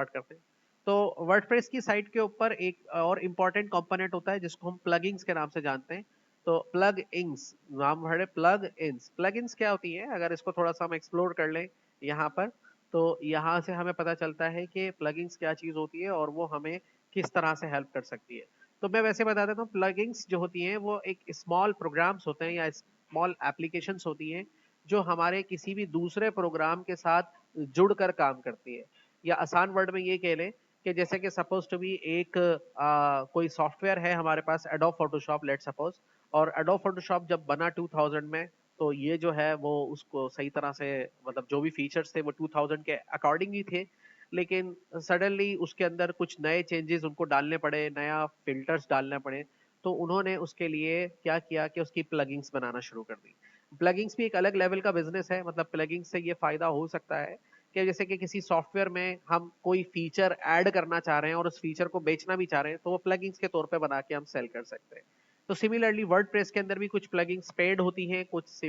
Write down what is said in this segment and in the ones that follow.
Start करते हैं। तो वर्डप्रेस की साइट के ऊपर एक और इम्पॉर्टेंट कंपोनेंट होता है जिसको हम प्लगइन्स के नाम से जानते हैं। तो प्लग इन्स नाम है, प्लग इन्स। प्लग इन्स क्या होती है, अगर इसको थोड़ा सा हम एक्सप्लोर कर लें यहाँ पर, तो यहाँ से हमें पता चलता है कि प्लगइन्स क्या चीज़ होती है और वो हमें किस तरह से हेल्प कर सकती है। तो मैं वैसे बता देता हूँ, प्लगइन्स जो होती हैं वो एक स्मॉल प्रोग्राम्स होते हैं या स्मॉल एप्लीकेशंस होती हैं जो हमारे किसी भी दूसरे प्रोग्राम के साथ जुड़कर काम करती है। या आसान वर्ड में ये कह लें कि जैसे कि सपोज टू बी एक कोई सॉफ्टवेयर है हमारे पास, एडोब फोटोशॉप लेट सपोज, और एडोब फोटोशॉप जब बना 2000 में, तो ये जो है वो उसको सही तरह से, मतलब जो भी फीचर्स थे वो 2000 के अकॉर्डिंग ही थे, लेकिन सडनली उसके अंदर कुछ नए चेंजेस उनको डालने पड़े, नया फिल्टर्स डालने पड़े। तो उन्होंने उसके लिए क्या किया कि उसकी प्लगइन्स बनाना शुरू कर दी। प्लगइन्स भी एक अलग लेवल का बिजनेस है, मतलब प्लगइन्स से ये फायदा हो सकता है कि जैसे कि किसी सॉफ्टवेयर में हम कोई फीचर ऐड करना चाह रहे हैं और उस फीचर को बेचना भी चाह रहे हैं, तो वो प्लगइन्स के तौर पे बना के हम सेल कर सकते हैं। तो सिमिलरली वर्डप्रेस के अंदर भी कुछ प्लगइन्स पेड होती हैं, कुछ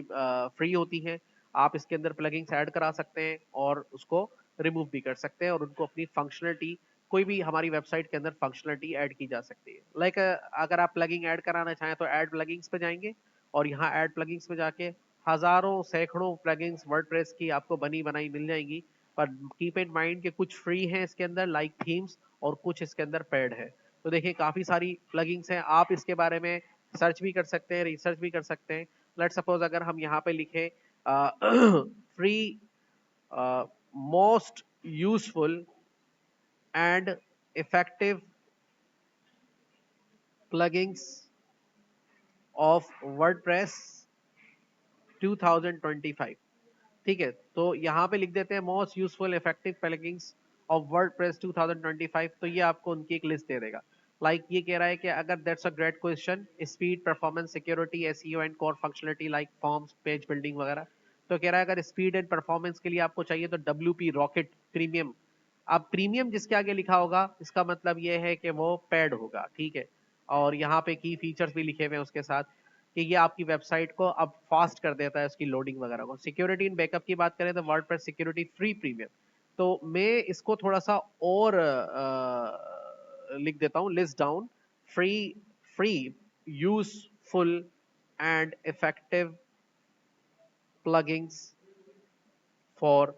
फ्री होती हैं। आप इसके अंदर प्लगइन्स ऐड करा सकते हैं और उसको रिमूव भी कर सकते हैं और उनको अपनी फंक्शनलिटी, कोई भी हमारी वेबसाइट के अंदर फंक्शनलिटी ऐड की जा सकती है। लाइक अगर आप प्लगइन ऐड कराना चाहें तो ऐड प्लगइन्स पे जाएंगे और यहाँ ऐड प्लगइन्स पे जाके हजारों सैकड़ों प्लगइन्स वर्डप्रेस की आपको बनी बनाई मिल जाएंगी। पर कीप इन माइंड कि कुछ फ्री हैं इसके अंदर लाइक थीम्स, और कुछ इसके अंदर पेड है। तो देखिए काफी सारी प्लगइन्स हैं, आप इसके बारे में सर्च भी कर सकते हैं, रिसर्च भी कर सकते हैं। लेट सपोज अगर हम यहाँ पे लिखें free most useful and effective plugins of WordPress 2025, ठीक है, तो यहाँ पे लिख देते हैं most useful effective plugins of WordPress 2025, तो ये आपको उनकी एक लिस्ट दे देगा। लाइक ये कह रहा है कि अगर that's a great question, speed, performance, security, SEO and core functionality like forms, page building वगैरह। तो कह रहा है अगर स्पीड एंड परफॉर्मेंस के लिए आपको चाहिए तो डब्ल्यूपी रॉकेट प्रीमियम। अब प्रीमियम जिसके आगे लिखा होगा इसका मतलब ये है कि वो पेड होगा, ठीक है। और यहाँ पे की फीचर्स भी लिखे हुए हैं उसके साथ कि ये आपकी वेबसाइट को अब फास्ट कर देता है, उसकी लोडिंग वगैरह को। सिक्योरिटी इन बैकअप की बात करें तो वर्डप्रेस सिक्योरिटी फ्री प्रीमियम। तो मैं इसको थोड़ा सा और लिख देता हूँ, list down. Free free useful and effective plugins for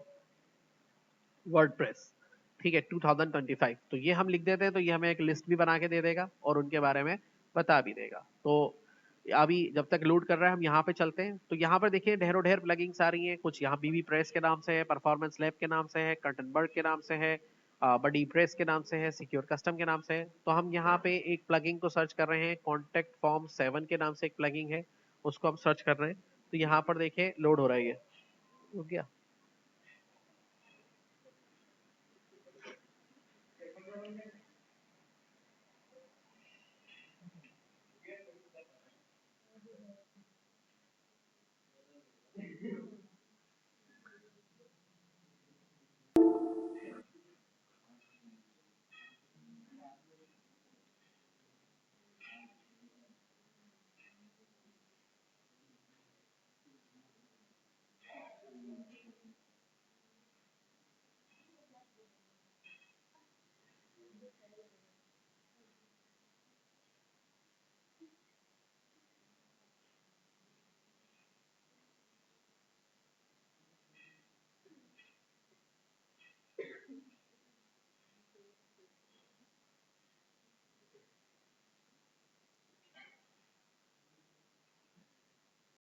WordPress, ठीक है, 2025। तो ये हम लिख देते हैं तो ये हमें एक लिस्ट भी बना के दे देगा और उनके बारे में बता भी देगा। तो अभी जब तक लोड कर रहा है हम यहाँ पे चलते हैं। तो यहाँ पर देखिए ढेरों ढेर प्लगइन्स आ रही हैं, कुछ यहाँ बीबी प्रेस के नाम से है, परफॉर्मेंस लैब के नाम से है, कटनबर्ग के नाम से है, बडी प्रेस के नाम से है, सिक्योर कस्टम के नाम से है। तो हम यहाँ पे एक प्लगइन को सर्च कर रहे हैं, कॉन्टेक्ट फॉर्म 7 के नाम से एक प्लगइन है, उसको हम सर्च कर रहे हैं। तो यहाँ पर देखिए लोड हो रहा है, ये हो गया।